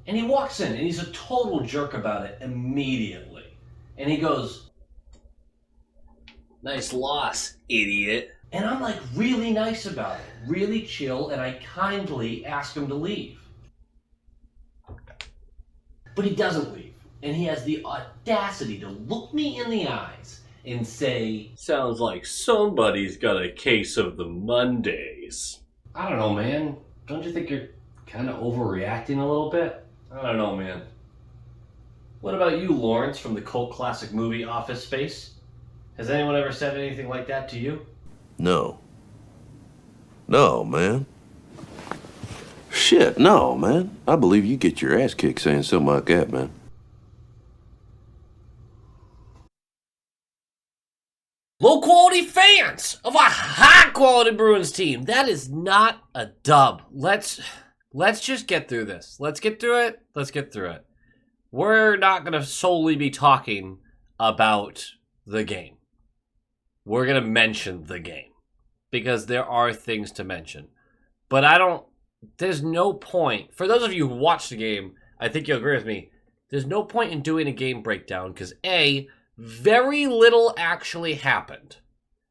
And he walks in, and he's a total jerk about it immediately. And he goes, "Nice loss, idiot." and I'm like really nice about it, really chill, and I kindly ask him to leave. But he doesn't leave. And he has the audacity to look me in the eyes and say, "Sounds like somebody's got a case of the Mondays." I don't know, man. Don't you think you're kind of overreacting a little bit? I don't know, man. What about you, Lawrence, from the cult classic movie Office Space? Has anyone ever said anything like that to you? No. No, man. Shit, no, man. I believe you get your ass kicked saying something like that, man. Low-quality fans of a high-quality Bruins team. That is not a dub. Let's just get through this. Let's get through it. We're not going to solely be talking about the game. We're going to mention the game because there are things to mention. But there's no point. For those of you who watched the game, I think you'll agree with me. There's no point in doing a game breakdown because A, very little actually happened.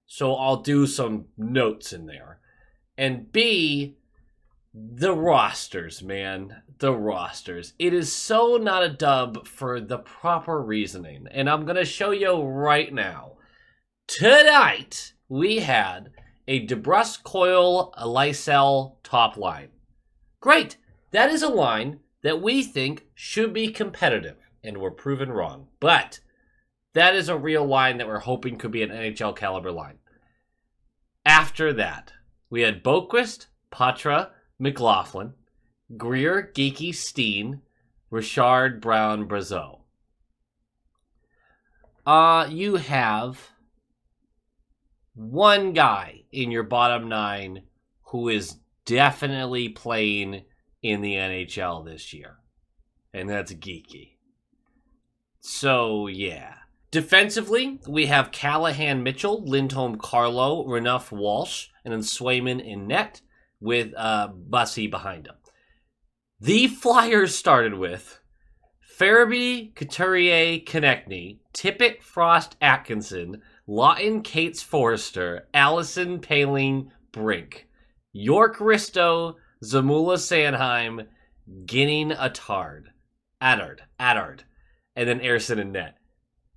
So I'll do some notes in there. And B, the rosters, man. The rosters. It is so not a dub for the proper reasoning. And I'm going to show you right now. Tonight, we had a DeBrusk, Coyle, a Lysell top line. Great. That is a line that we think should be competitive. And we're proven wrong. But that is a real line that we're hoping could be an NHL caliber line. After that, we had Boquist, Patra, McLaughlin, Greer, Geeky, Steen, Richard, Brown, Brazeau. You have one guy in your bottom nine who is definitely playing in the NHL this year. And that's Geeky. So, yeah. Defensively, we have Callahan, Mitchell, Lindholm, Carlo, Renouf, Walsh, and then Swayman in net with Bussy behind him. The Flyers started with Farabee, Couturier, Konechny, Tippett, Frost, Atkinson, Lawton, Cates, Forrester, Allison, Paling, Brink, York, Risto, Zamula, Sanheim, Ginning, Attard, and then Ersson in net.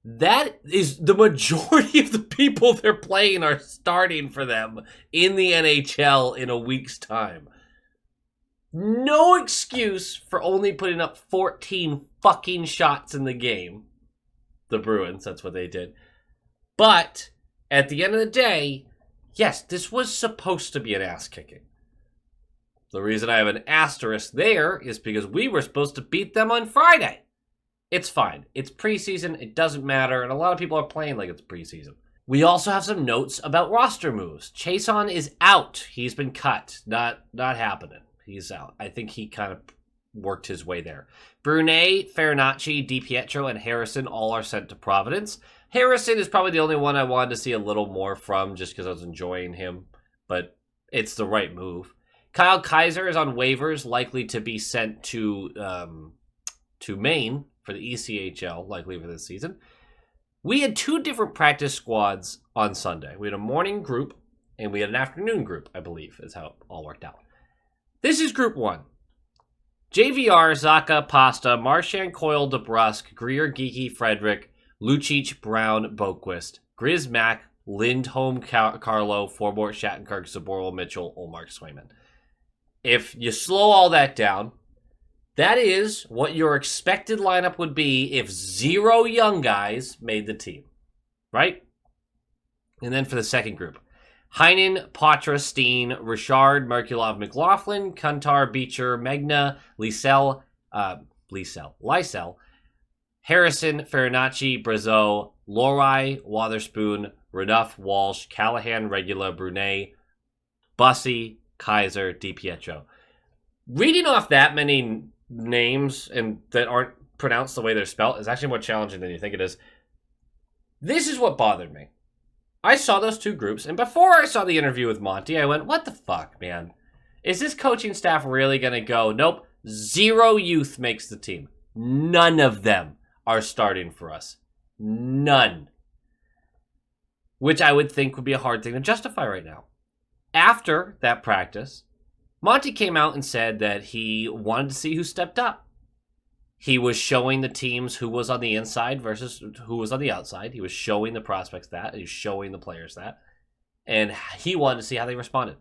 That is the majority of the people they're playing are starting for them in the NHL in a week's time. No excuse for only putting up 14 fucking shots in the game. The Bruins, that's what they did. But at the end of the day, yes, this was supposed to be an ass kicking. The reason I have an asterisk there is because we were supposed to beat them on Friday. It's fine. It's preseason. It doesn't matter. And a lot of people are playing like it's preseason. We also have some notes about roster moves. Chason is out. He's been cut. Not happening. He's out. I think he kind of worked his way there. Brunet, Farinacci, DiPietro, and Harrison all are sent to Providence. Harrison is probably the only one I wanted to see a little more from just because I was enjoying him. But it's the right move. Kyle Kaiser is on waivers, likely to be sent to Maine for the ECHL, likely for this season. We had two different practice squads on Sunday. We had a morning group, and we had an afternoon group, I believe, is how it all worked out. This is Group 1. JVR, Zaka, Pasta, Marchand, Coyle, DeBrusk, Greer, Geeky, Frederick, Lucic, Brown, Boquist, Grizz, Mack, Lindholm, Carlo, Forbort, Shattenkirk, Zaboral, Mitchell, Olmark, Swayman. If you slow all that down, that is what your expected lineup would be if 0 young guys made the team, right? And then for the second group, Heinen, Patra, Steen, Richard, Merkulov, McLaughlin, Kantar, Beecher, Megna, Lysell, Harrison, Farinacci, Brazeau, Lorai, Wotherspoon, Renouf, Walsh, Callahan, Regula, Brunet, Bussy, Kaiser, DiPietro. Reading off that many names and that aren't pronounced the way they're spelled is actually more challenging than you think it is. This is what bothered me. I saw those two groups, and before I saw the interview with Monty, I went, what the fuck, man? Is this coaching staff really going to go, nope, 0 youth makes the team. None of them are starting for us. None. Which I would think would be a hard thing to justify right now. After that practice, Monty came out and said that he wanted to see who stepped up. He was showing the teams who was on the inside versus who was on the outside. He was showing the prospects that. He was showing the players that. And he wanted to see how they responded.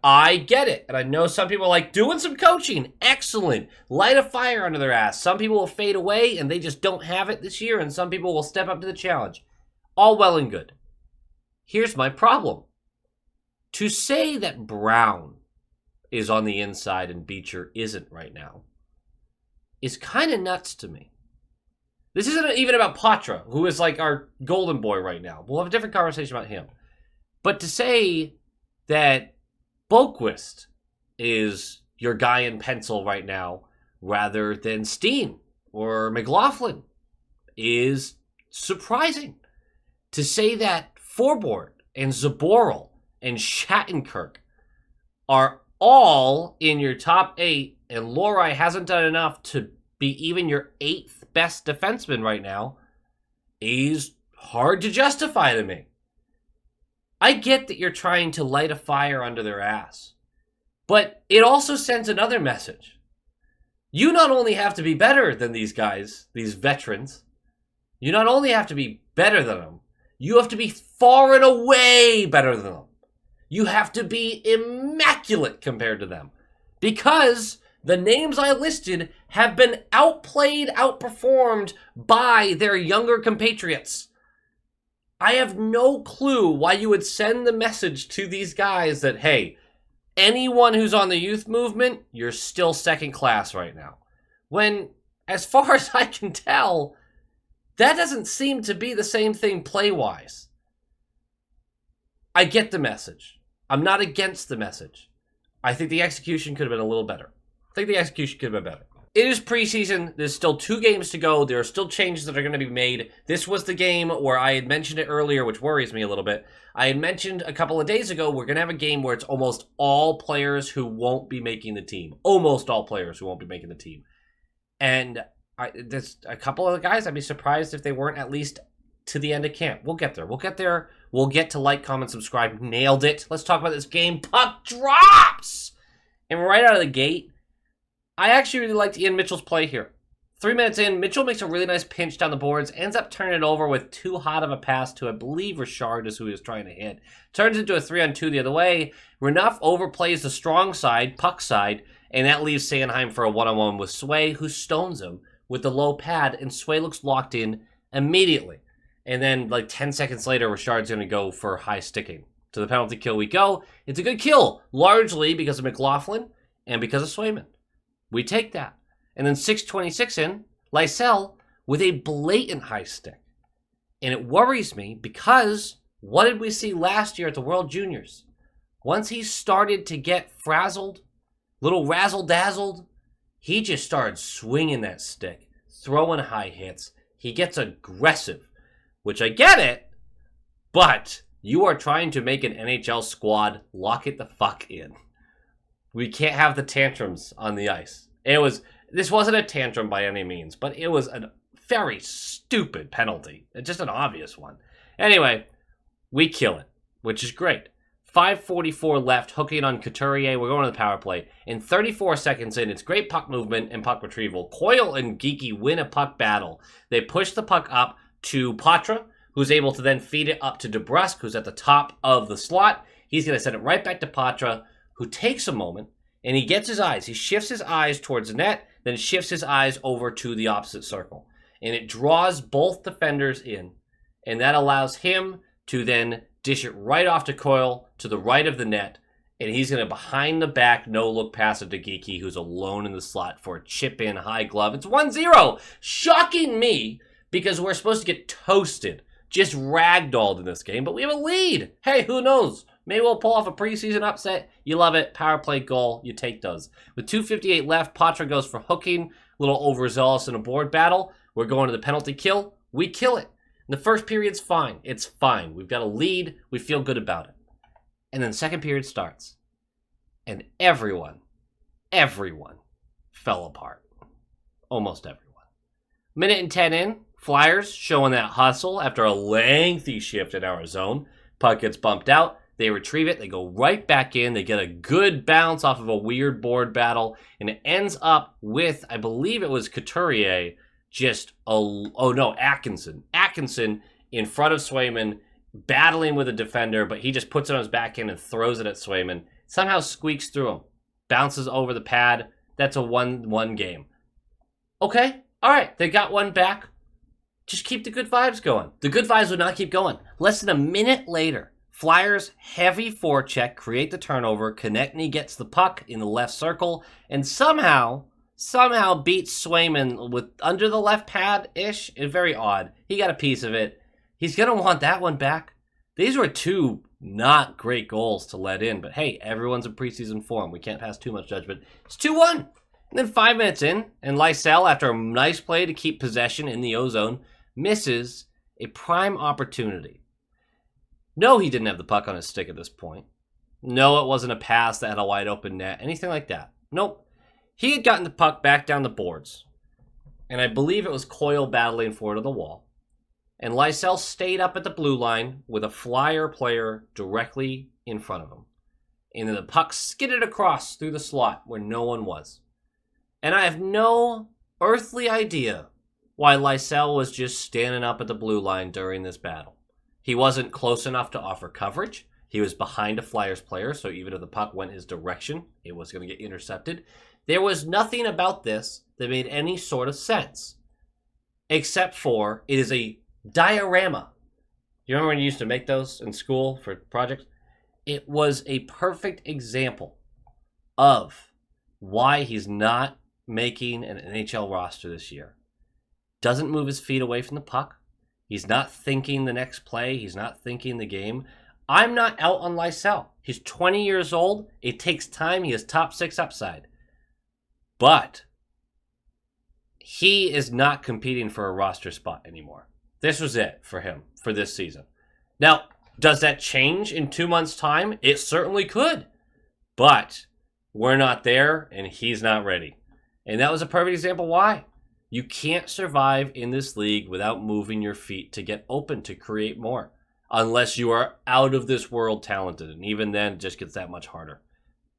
I get it. And I know some people are like, doing some coaching. Excellent. Light a fire under their ass. Some people will fade away and they just don't have it this year. And some people will step up to the challenge. All well and good. Here's my problem. To say that Brown is on the inside and Beecher isn't right now is kind of nuts to me. This isn't even about Patra, who is like our golden boy right now. We'll have a different conversation about him. But to say that Boquist is your guy in pencil right now rather than Steen or McLaughlin is surprising. To say that Forbort and Zaboral and Shattenkirk are all in your top 8 and Lohrei hasn't done enough to be even your 8th best defenseman right now is hard to justify to me. I get that you're trying to light a fire under their ass, but it also sends another message. You not only have to be better than these guys, these veterans, you not only have to be better than them, you have to be far and away better than them. You have to be immaculate compared to them. Because the names I listed have been outplayed, outperformed by their younger compatriots. I have no clue why you would send the message to these guys that, hey, anyone who's on the youth movement, you're still second class right now. When, as far as I can tell, that doesn't seem to be the same thing play-wise. I get the message. I'm not against the message. I think the execution could have been a little better. It is preseason. There's still 2 games to go. There are still changes that are going to be made. This was the game where I had mentioned it earlier, which worries me a little bit. I had mentioned a couple of days ago, we're going to have a game where it's almost all players who won't be making the team. Almost all players who won't be making the team. And there's a couple of the guys, I'd be surprised if they weren't at least to the end of camp. We'll get there. We'll get to like, comment, subscribe. Nailed it. Let's talk about this game. Puck drops! And right out of the gate, I actually really liked Ian Mitchell's play here. 3 minutes in, Mitchell makes a really nice pinch down the boards, ends up turning it over with too hot of a pass to, I believe, Richard is who he was trying to hit. Turns into a 3-on-2 the other way. Renouf overplays the strong side, puck side, and that leaves Sanheim for a 1-on-1 with Sway, who stones him with the low pad, and Sway looks locked in immediately. And then, like 10 seconds later, Richard's going to go for high sticking. To the penalty kill we go. It's a good kill, largely because of McLaughlin and because of Swayman. We take that. And then 6:26 in, Lysell with a blatant high stick. And it worries me because what did we see last year at the World Juniors? Once he started to get frazzled, little razzle-dazzled, he just started swinging that stick, throwing high hits. He gets aggressive, which I get it, but you are trying to make an NHL squad lock it the fuck in. We can't have the tantrums on the ice. This wasn't a tantrum by any means, but it was a very stupid penalty. It's just an obvious one. Anyway, we kill it, which is great. 5:44 left, hooking on Couturier. We're going to the power play. In 34 seconds in, it's great puck movement and puck retrieval. Coyle and Geekie win a puck battle. They push the puck up to Patra, who's able to then feed it up to DeBrusque, who's at the top of the slot. He's going to send it right back to Patra, who takes a moment, and he gets his eyes. He shifts his eyes towards the net, then shifts his eyes over to the opposite circle. And it draws both defenders in, and that allows him to then dish it right off to Coyle to the right of the net, and he's going to behind the back no-look pass it to Geekie, who's alone in the slot for a chip-in high glove. It's 1-0. Shocking me, because we're supposed to get toasted, just ragdolled in this game, but we have a lead. Hey, who knows? Maybe we'll pull off a preseason upset. You love it. Power play goal. You take those. With 2:58 left, Patra goes for hooking. A little overzealous in a board battle. We're going to the penalty kill. We kill it. And the first period's fine. It's fine. We've got a lead. We feel good about it. And then the second period starts. And everyone fell apart. Almost everyone. Minute and 10 in, Flyers showing that hustle after a lengthy shift in our zone. Puck gets bumped out. They retrieve it. They go right back in. They get a good bounce off of a weird board battle. And it ends up with, I believe it was Couturier, Atkinson. Atkinson in front of Swayman, battling with a defender, but he just puts it on his backhand and throws it at Swayman. Somehow squeaks through him. Bounces over the pad. That's a 1-1 game. Okay, all right, they got one back. Just keep the good vibes going. The good vibes would not keep going. Less than a minute later, Flyers heavy forecheck, create the turnover. Konechny gets the puck in the left circle and somehow beats Swayman with under the left pad-ish. It's very odd. He got a piece of it. He's going to want that one back. These were two not great goals to let in, but hey, everyone's in preseason form. We can't pass too much judgment. It's 2-1. And then 5 minutes in, and Lysell, after a nice play to keep possession in the O-zone, misses a prime opportunity. No, he didn't have the puck on his stick at this point. No, it wasn't a pass that had a wide open net, anything like that. Nope. He had gotten the puck back down the boards, and I believe it was Coyle battling for it to the wall. And Lysell stayed up at the blue line with a Flyer player directly in front of him. And then the puck skidded across through the slot where no one was. And I have no earthly idea why Lysell was just standing up at the blue line during this battle. He wasn't close enough to offer coverage. He was behind a Flyers player, so even if the puck went his direction, it was going to get intercepted. There was nothing about this that made any sort of sense. Except for, it is a diorama. You remember when you used to make those in school for projects? It was a perfect example of why he's not making an NHL roster this year. Doesn't move his feet away from the puck. He's not thinking the next play. He's not thinking the game. I'm not out on Lysell. He's 20 years old. It takes time. He has top 6 upside. But he is not competing for a roster spot anymore. This was it for him for this season. Now, does that change in 2 months' time? It certainly could. But we're not there, and he's not ready. And that was a perfect example why. You can't survive in this league without moving your feet to get open to create more. Unless you are out of this world talented. And even then, it just gets that much harder.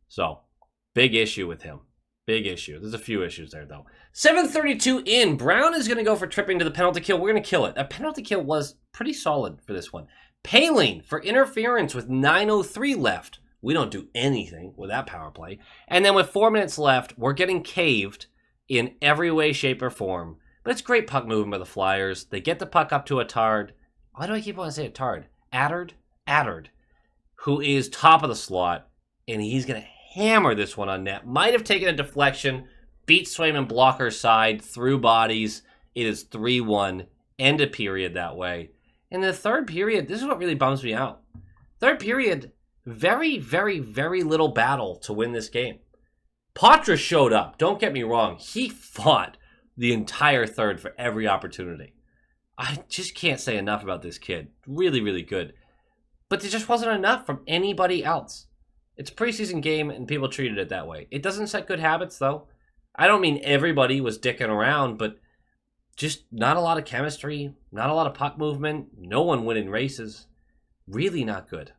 So, big issue with him. Big issue. There's a few issues there, though. 7:32 in. Brown is going to go for tripping to the penalty kill. We're going to kill it. A penalty kill was pretty solid for this one. Paling for interference with 9:03 left. We don't do anything with that power play. And then with 4 minutes left, we're getting caved in every way, shape, or form. But it's great puck movement by the Flyers. They get the puck up to Attard. Why do I keep wanting to say Attard? Attard, who is top of the slot, and he's going to hammer this one on net. Might have taken a deflection, beat Swayman blocker side, through bodies. It is 3-1. End of period that way. And the third period, this is what really bums me out. Third period, very, very, very little battle to win this game. Poitras showed up. Don't get me wrong. He fought the entire third for every opportunity. I just can't say enough about this kid. Really, really good. But there just wasn't enough from anybody else. It's a preseason game, and people treated it that way. It doesn't set good habits, though. I don't mean everybody was dicking around, but just not a lot of chemistry, not a lot of puck movement, no one winning races. Really not good.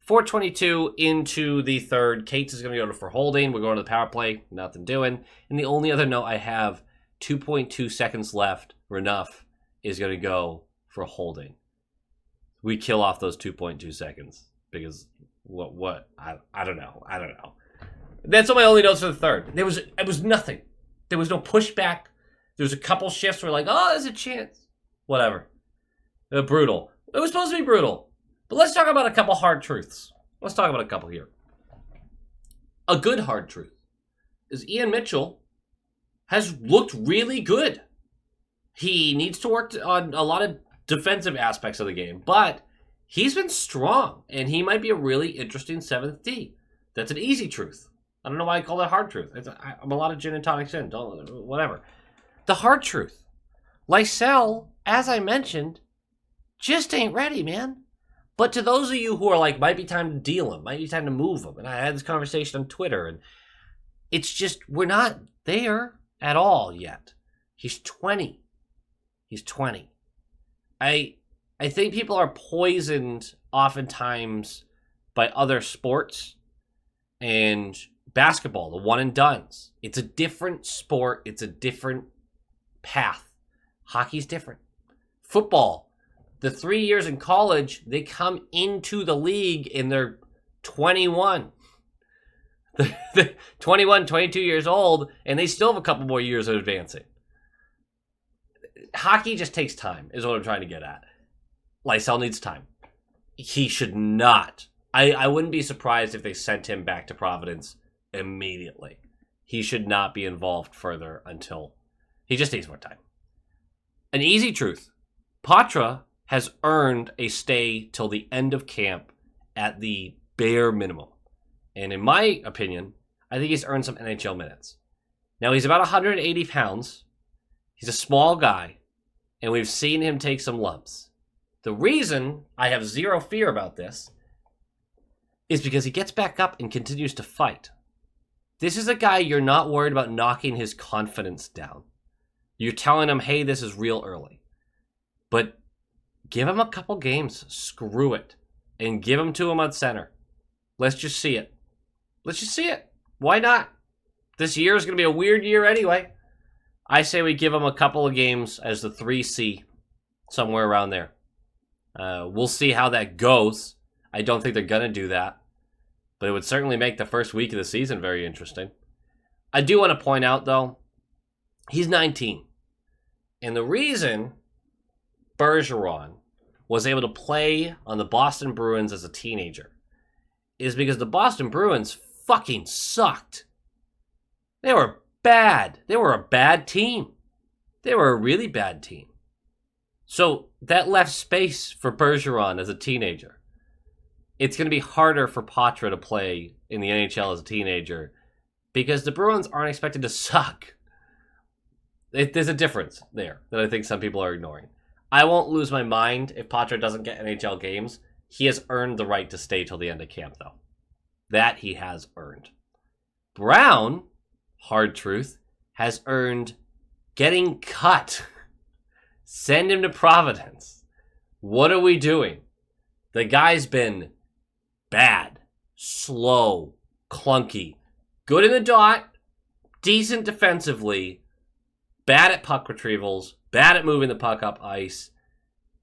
4:22 into the third. Cates is going to go for holding. We're going to the power play. Nothing doing. And the only other note I have, 2.2 seconds left. Enough is going to go for holding. We kill off those 2.2 seconds because what? I don't know. That's all my only notes for the third. It was nothing. There was no pushback. There was a couple shifts where like, oh, there's a chance. Whatever. Brutal. It was supposed to be brutal. But let's talk about a couple hard truths. Let's talk about a couple here. A good hard truth is Ian Mitchell has looked really good. He needs to work on a lot of defensive aspects of the game, but he's been strong, and he might be a really interesting 7th D. That's an easy truth. I don't know why I call that hard truth. I'm a lot of gin and tonics in. Whatever. The hard truth. Lysell, as I mentioned, just ain't ready, man. But to those of you who are like, might be time to deal him, might be time to move him, and I had this conversation on Twitter, and it's just, we're not there at all yet. He's 20. He's 20. I think people are poisoned oftentimes by other sports and basketball, the one and dones. It's a different sport. It's a different path. Hockey's different. Football, the 3 years in college, they come into the league and they're 21. They're 21, 22 years old, and they still have a couple more years of advancing. Hockey just takes time, is what I'm trying to get at. Lysell needs time. He should not. I wouldn't be surprised if they sent him back to Providence immediately. He should not be involved further until he just needs more time. An easy truth. Patra has earned a stay till the end of camp at the bare minimum. And in my opinion, I think he's earned some NHL minutes. Now, he's about 180 pounds. He's a small guy, and we've seen him take some lumps. The reason I have zero fear about this is because he gets back up and continues to fight. This is a guy you're not worried about knocking his confidence down. You're telling him, hey, this is real early. But give him a couple games. Screw it. And give him to him on center. Let's just see it. Let's just see it. Why not? This year is going to be a weird year anyway. I say we give him a couple of games as the 3C, somewhere around there. We'll see how that goes. I don't think they're going to do that. But it would certainly make the first week of the season very interesting. I do want to point out, though, he's 19. And the reason Bergeron was able to play on the Boston Bruins as a teenager is because the Boston Bruins fucking sucked. They were bad. They were a bad team. They were a really bad team. So that left space for Bergeron as a teenager. It's going to be harder for Patra to play in the NHL as a teenager because the Bruins aren't expected to suck. There's a difference there that I think some people are ignoring. I won't lose my mind if Patra doesn't get NHL games. He has earned the right to stay till the end of camp, though. That he has earned. Brown, hard truth, has earned getting cut. Send him to Providence. What are we doing? The guy's been bad, slow, clunky, good in the dot, decent defensively, bad at puck retrievals, bad at moving the puck up ice.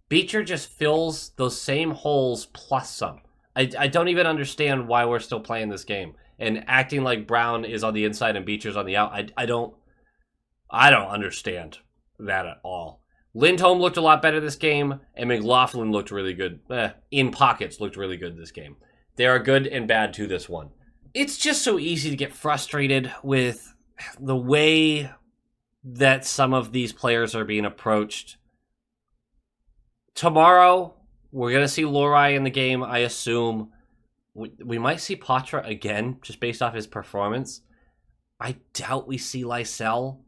Beecher just fills those same holes plus some. I don't even understand why we're still playing this game and acting like Brown is on the inside and Beecher's on the out. I don't understand that at all. Lindholm looked a lot better this game, and McLaughlin looked really good. In pockets, looked really good this game. There are good and bad to this one. It's just so easy to get frustrated with the way that some of these players are being approached. Tomorrow, we're going to see Lohrei in the game, I assume. We might see Patra again, just based off his performance. I doubt we see Lysell.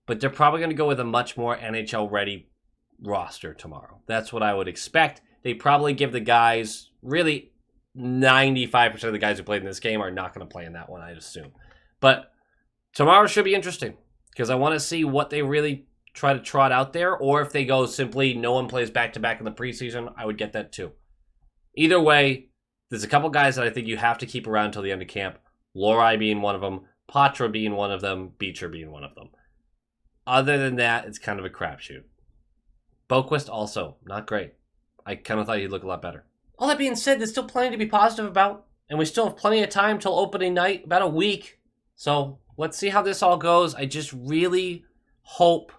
But they're probably going to go with a much more NHL-ready roster tomorrow. That's what I would expect. They probably give the guys, really 95% of the guys who played in this game are not going to play in that one, I'd assume. But tomorrow should be interesting because I want to see what they really try to trot out there, or if they go simply no one plays back-to-back in the preseason, I would get that too. Either way, there's a couple guys that I think you have to keep around until the end of camp. Lohrei being one of them, Patra being one of them, Beecher being one of them. Other than that, it's kind of a crapshoot. Boquist also, not great. I kind of thought he'd look a lot better. All that being said, there's still plenty to be positive about, and we still have plenty of time till opening night, about a week. So let's see how this all goes. I just really hope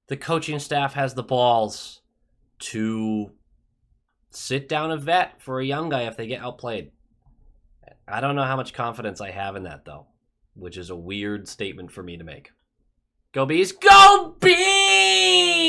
the coaching staff has the balls to sit down a vet for a young guy if they get outplayed. I don't know how much confidence I have in that, though, which is a weird statement for me to make. Go Bees! Go Bees!